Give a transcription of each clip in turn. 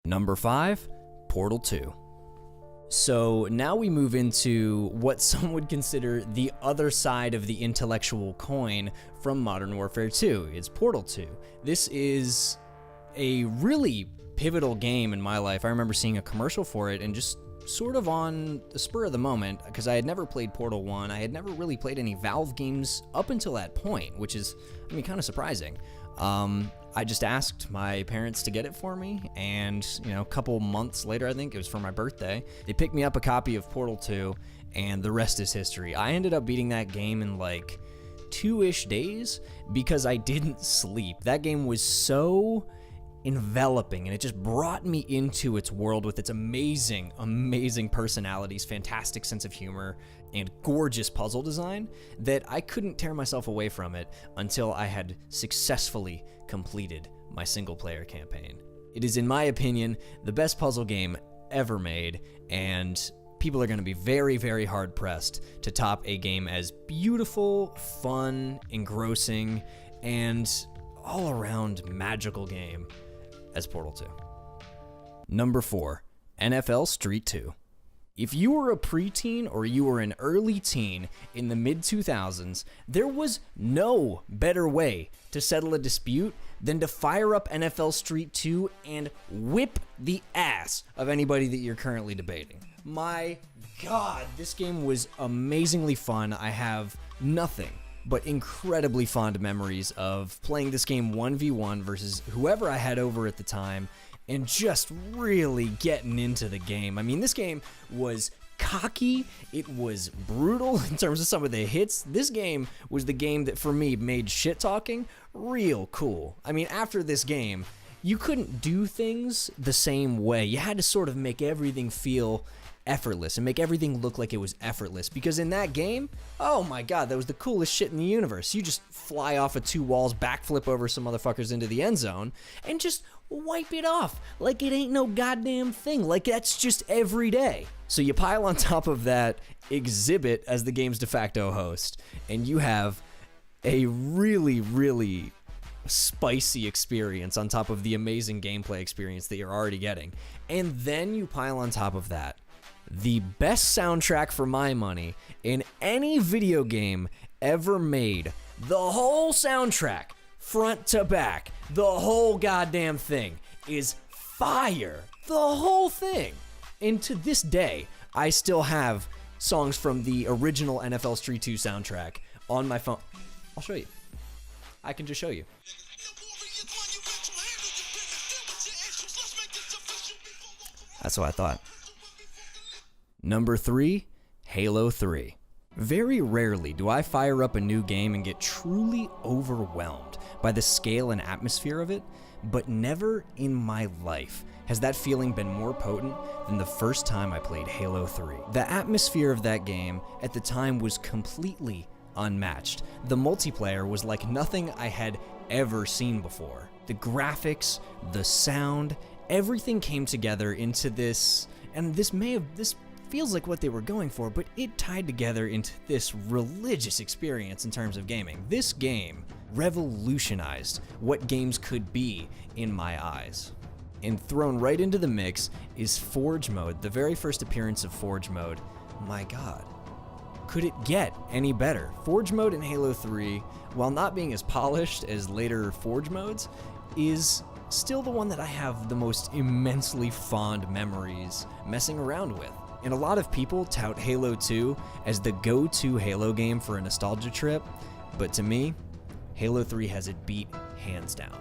Number 5, Portal 2. So now we move into what some would consider the other side of the intellectual coin from Modern Warfare 2. It's Portal 2. This is a really pivotal game in my life. I remember seeing a commercial for it and just sort of on the spur of the moment, because I had never played Portal 1. I had never really played any Valve games up until that point, which is, kind of surprising. I just asked my parents to get it for me, and, a couple months later, I think it was for my birthday, they picked me up a copy of Portal 2, and the rest is history. I ended up beating that game in like 2-ish days because I didn't sleep. That game was so enveloping, and it just brought me into its world with its amazing personalities, fantastic sense of humor, and gorgeous puzzle design that I couldn't tear myself away from it until I had successfully completed my single-player campaign. It is, in my opinion, the best puzzle game ever made, and people are going to be very, very hard-pressed to top a game as beautiful, fun, engrossing, and all-around magical game as Portal 2. Number 4, NFL Street 2. If you were a preteen or you were an early teen in the mid-2000s, there was no better way to settle a dispute than to fire up NFL Street 2 and whip the ass of anybody that you're currently debating. My God, this game was amazingly fun. I have nothing but incredibly fond memories of playing this game 1v1 versus whoever I had over at the time and just really getting into the game. This game was cocky, it was brutal in terms of some of the hits. This game was the game that for me made shit talking real cool. After this game, you couldn't do things the same way. You had to sort of make everything feel effortless and make everything look like it was effortless, because in that game, oh my God, that was the coolest shit in the universe. You just fly off of 2 walls, backflip over some motherfuckers into the end zone, and just wipe it off like it ain't no goddamn thing, like that's just every day. So you pile on top of that Exhibit as the game's de facto host, and you have a really spicy experience on top of the amazing gameplay experience that you're already getting. And then you pile on top of that the best soundtrack for my money in any video game ever made. The whole soundtrack, front to back, the whole goddamn thing is fire. The whole thing. And to this day, I still have songs from the original NFL Street 2 soundtrack on my phone. I'll show you. I can just show you. That's what I thought. Number 3, Halo 3. Very rarely do I fire up a new game and get truly overwhelmed by the scale and atmosphere of it, but never in my life has that feeling been more potent than the first time I played Halo 3. The atmosphere of that game at the time was completely unmatched. The multiplayer was like nothing I had ever seen before. The graphics, the sound, everything came together into this, and this feels like what they were going for, but it tied together into this religious experience in terms of gaming. This game revolutionized what games could be in my eyes. And thrown right into the mix is Forge Mode, the very first appearance of Forge Mode. My God, could it get any better? Forge Mode in Halo 3, while not being as polished as later Forge Modes, is still the one that I have the most immensely fond memories messing around with. And a lot of people tout Halo 2 as the go-to Halo game for a nostalgia trip, but to me, Halo 3 has it beat hands down.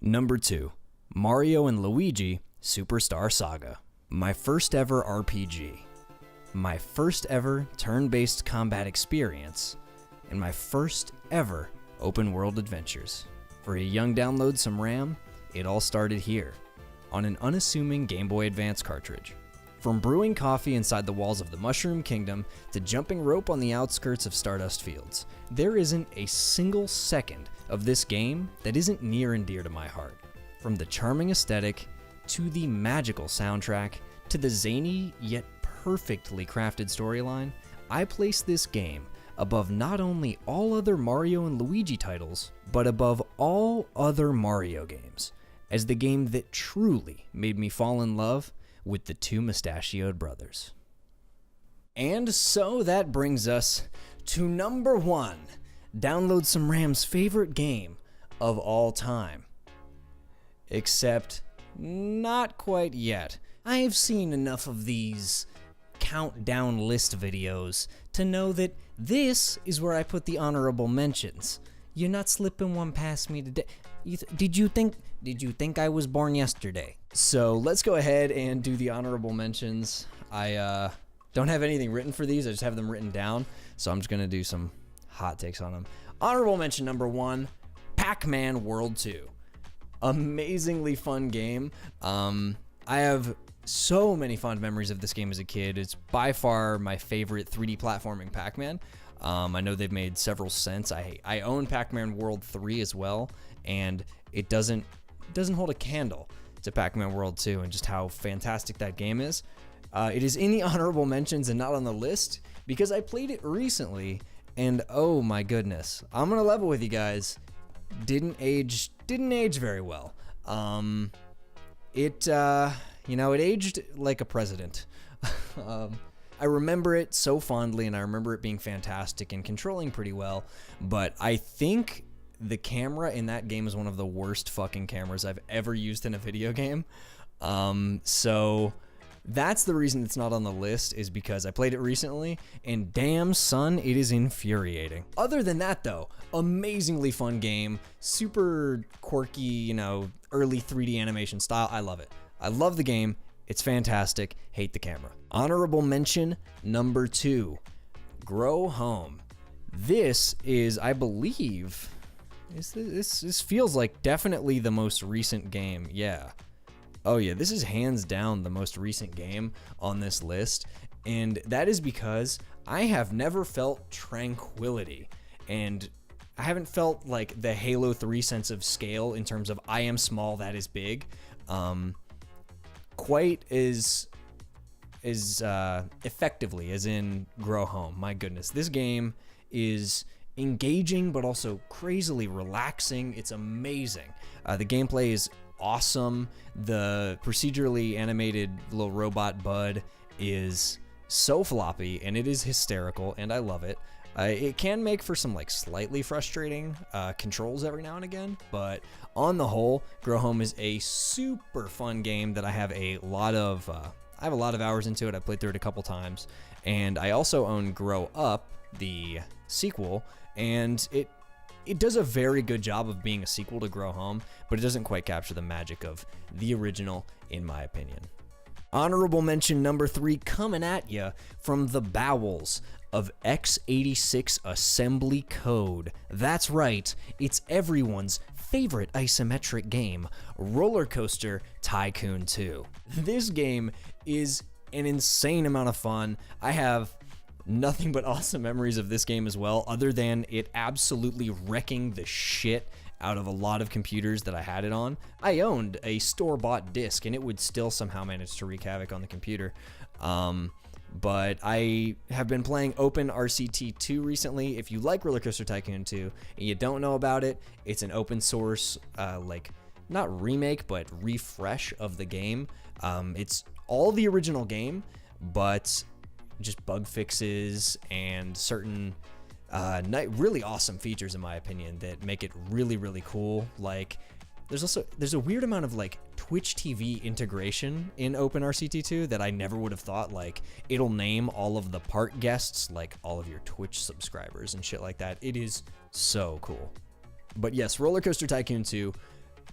Number 2, Mario and Luigi Superstar Saga. My first ever RPG, my first ever turn-based combat experience, and my first ever open world adventures. For a young download some RAM, it all started here, on an unassuming Game Boy Advance cartridge. From brewing coffee inside the walls of the Mushroom Kingdom to jumping rope on the outskirts of Stardust Fields, there isn't a single second of this game that isn't near and dear to my heart. From the charming aesthetic, to the magical soundtrack, to the zany yet perfectly crafted storyline, I place this game above not only all other Mario and Luigi titles, but above all other Mario games. as the game that truly made me fall in love with the two mustachioed brothers. And so that brings us to number 1. Download Some Ram's favorite game of all time. Except, not quite yet. I've seen enough of these countdown list videos to know that this is where I put the honorable mentions. You're not slipping one past me today. Did you think I was born yesterday? So let's go ahead and do the honorable mentions. I don't have anything written for these. I just have them written down. So I'm just going to do some hot takes on them. Honorable mention number 1, Pac-Man World 2. Amazingly fun game. I have so many fond memories of this game as a kid. It's by far my favorite 3D platforming Pac-Man. I know they've made several since. I own Pac-Man World 3 as well, and it doesn't hold a candle to Pac-Man World 2 and just how fantastic that game is. It is in the honorable mentions and not on the list because I played it recently, and oh my goodness, I'm gonna level with you guys. Didn't age very well. It aged like a president. I remember it so fondly, and I remember it being fantastic and controlling pretty well, but I think the camera in that game is one of the worst fucking cameras I've ever used in a video game. So that's the reason it's not on the list, is because I played it recently, and damn son, it is infuriating. Other than that though, amazingly fun game, super quirky, early 3D animation style. I love it. I love the game. It's fantastic. Hate the camera. Honorable mention number 2, Grow Home. This is, I believe, this feels like definitely the most recent game. Yeah. Oh yeah, this is hands down the most recent game on this list, and that is because I have never felt tranquility, and I haven't felt like the Halo 3 sense of scale in terms of I am small, that is big, quite as effectively as in Grow Home. My goodness, this game is engaging but also crazily relaxing. It's amazing. The gameplay is awesome. The procedurally animated little robot bud is so floppy, and it is hysterical, and I love it. It can make for some slightly frustrating controls every now and again, but on the whole, Grow Home is a super fun game that I have a lot of hours into it. I played through it a couple times, and I also own Grow Up, the sequel, and it does a very good job of being a sequel to Grow Home, but it doesn't quite capture the magic of the original, in my opinion. Honorable mention number 3, coming at ya from the bowels of x86 assembly code. That's right, it's everyone's favorite isometric game, Roller Coaster Tycoon 2. This game is an insane amount of fun. I have nothing but awesome memories of this game as well, other than it absolutely wrecking the shit out of a lot of computers that I had it on. I owned a store-bought disc, and it would still somehow manage to wreak havoc on the computer. But I have been playing Open RCT 2 recently. If you like Roller Coaster Tycoon 2 and you don't know about it, it's an open source, not remake, but refresh of the game. It's all the original game, but just bug fixes and certain really awesome features, in my opinion, that make it really, really cool. There's a weird amount of Twitch TV integration in OpenRCT2 that I never would have thought. It'll name all of the part guests, all of your Twitch subscribers and shit like that. It is so cool. But yes, Roller Coaster Tycoon 2,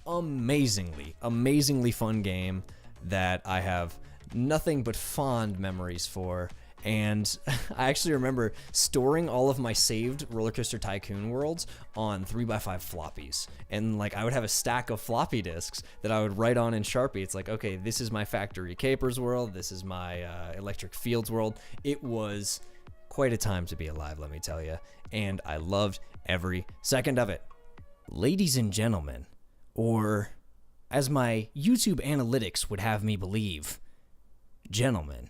amazingly fun game that I have nothing but fond memories for. And I actually remember storing all of my saved Roller Coaster Tycoon worlds on 3x5 floppies. And I would have a stack of floppy disks that I would write on in Sharpie. It's okay, this is my Factory Capers world. This is my Electric Fields world. It was quite a time to be alive, let me tell you. And I loved every second of it. Ladies and gentlemen, or as my YouTube analytics would have me believe, gentlemen,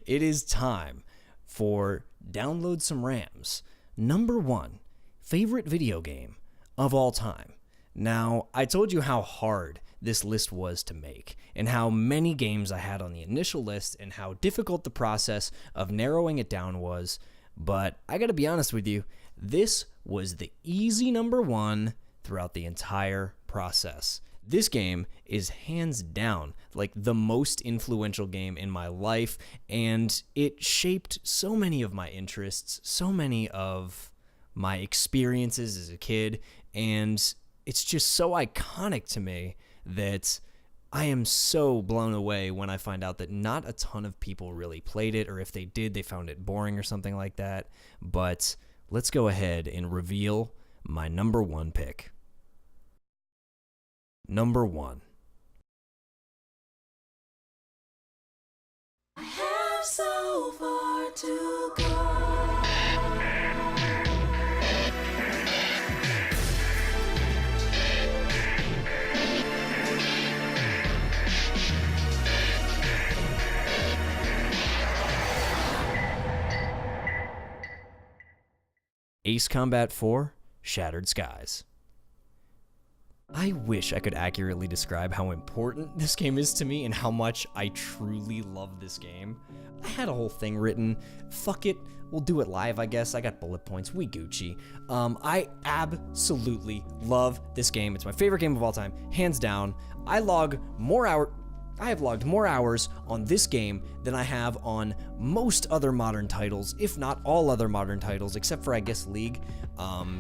it is time for Download Some Ram's number 1 favorite video game of all time. Now, I told you how hard this list was to make, and how many games I had on the initial list, and how difficult the process of narrowing it down was, but I gotta be honest with you, this was the easy number one throughout the entire process. This game is hands down like the most influential game in my life, and it shaped so many of my interests, so many of my experiences as a kid, and it's just so iconic to me that I am so blown away when I find out that not a ton of people really played it, or if they did, they found it boring or something like that. But let's go ahead and reveal my number one pick. Number one. I have so far to go. Ace Combat 4: Shattered Skies. I wish I could accurately describe how important this game is to me and how much I truly love this game. I had a whole thing written. Fuck it, we'll do it live, I guess. I got bullet points, we Gucci. I absolutely love this game. It's my favorite game of all time, hands down. I have logged more hours on this game than I have on most other modern titles, if not all other modern titles, except for, I guess, League,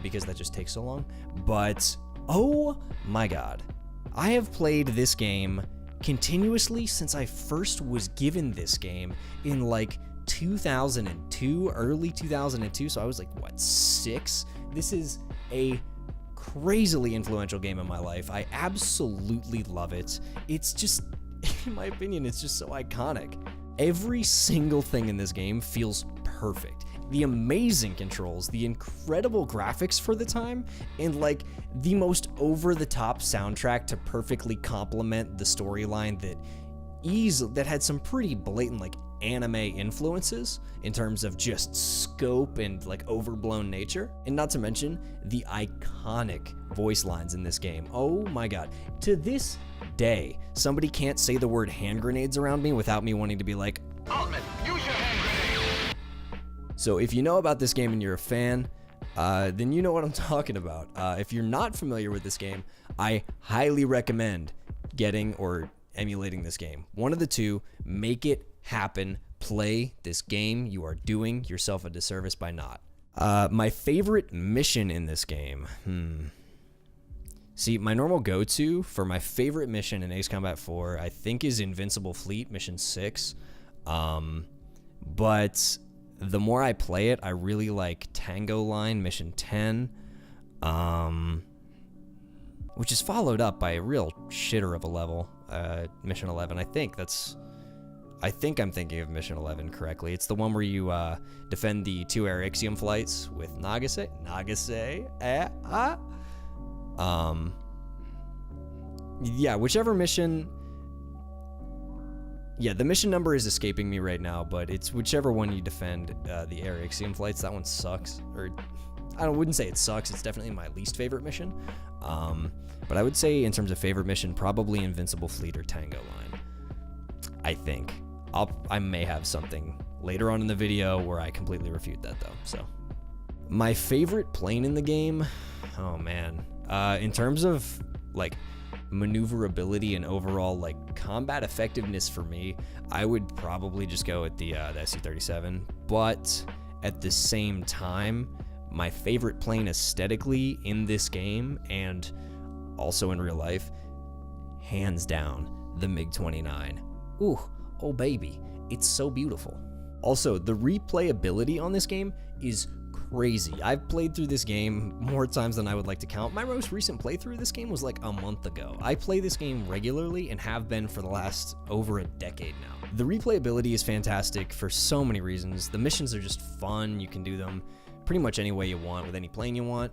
because that just takes so long. But oh my god, I have played this game continuously since I first was given this game in like 2002, early 2002, so I was like, what, 6? This is a crazily influential game in my life. I absolutely love it. It's just, in my opinion, it's just so iconic. Every single thing in this game feels perfect. The amazing controls, the incredible graphics for the time, and like the most over-the-top soundtrack to perfectly complement the storyline that had some pretty blatant like anime influences in terms of just scope and like overblown nature. And not to mention the iconic voice lines in this game. Oh my god. To this day, somebody can't say the word hand grenades around me without me wanting to be like, Altman, use your hand grenade. So if you know about this game and you're a fan, then you know what I'm talking about. If you're not familiar with this game, I highly recommend getting or emulating this game. One of the two, make it happen. Play this game. You are doing yourself a disservice by not. My favorite mission in this game. See, my normal go-to for my favorite mission in Ace Combat 4, I think, is Invincible Fleet, Mission 6. But the more I play it, I really like Tango Line, Mission 10, which is followed up by a real shitter of a level, Mission 11. I think I'm thinking of Mission 11 correctly. It's the one where you defend the 2 Arexium flights with Nagase. Yeah, whichever mission. Yeah, the mission number is escaping me right now, but it's whichever one you defend the Arexium flights. That one sucks. Or, I wouldn't say it sucks. It's definitely my least favorite mission. But I would say in terms of favorite mission, probably Invincible Fleet or Tango Line. I think. I may have something later on in the video where I completely refute that though. So, my favorite plane in the game. Oh man. In terms of like maneuverability and overall like combat effectiveness for me, I would probably just go with the SU-37. But at the same time, my favorite plane aesthetically in this game and also in real life, hands down, the MiG-29. Ooh, oh baby, it's so beautiful. Also, the replayability on this game is crazy. I've played through this game more times than I would like to count. My most recent playthrough of this game was like a month ago. I play this game regularly and have been for the last over a decade now. The replayability is fantastic for so many reasons. The missions are just fun. You can do them pretty much any way you want with any plane you want,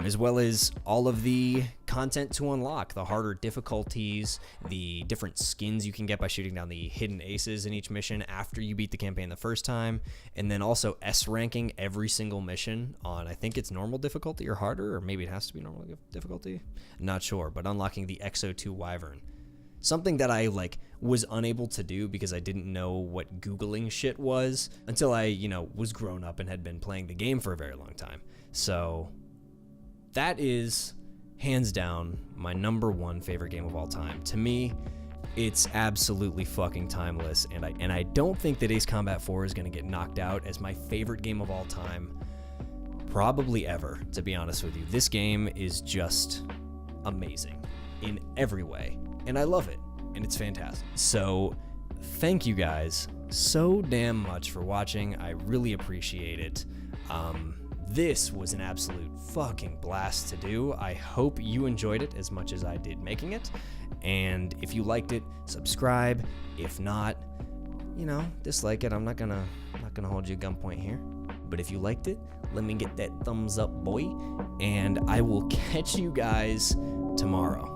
as well as all of the content to unlock, the harder difficulties, the different skins you can get by shooting down the hidden aces in each mission after you beat the campaign the first time, and then also S ranking every single mission on, I think it's normal difficulty or harder, or maybe it has to be normal difficulty, not sure, but unlocking the XO2 Wyvern. Something that I was unable to do because I didn't know what Googling shit was until I, was grown up and had been playing the game for a very long time. So that is hands down my number one favorite game of all time. To me, it's absolutely fucking timeless, and I don't think that Ace Combat 4 is going to get knocked out as my favorite game of all time, probably ever, to be honest with you. This game is just amazing in every way. And I love it, and it's fantastic. So thank you guys so damn much for watching. I really appreciate it. This was an absolute fucking blast to do. I hope you enjoyed it as much as I did making it. And if you liked it, subscribe. If not, dislike it. I'm not gonna hold you at gunpoint here. But if you liked it, let me get that thumbs up, boy. And I will catch you guys tomorrow.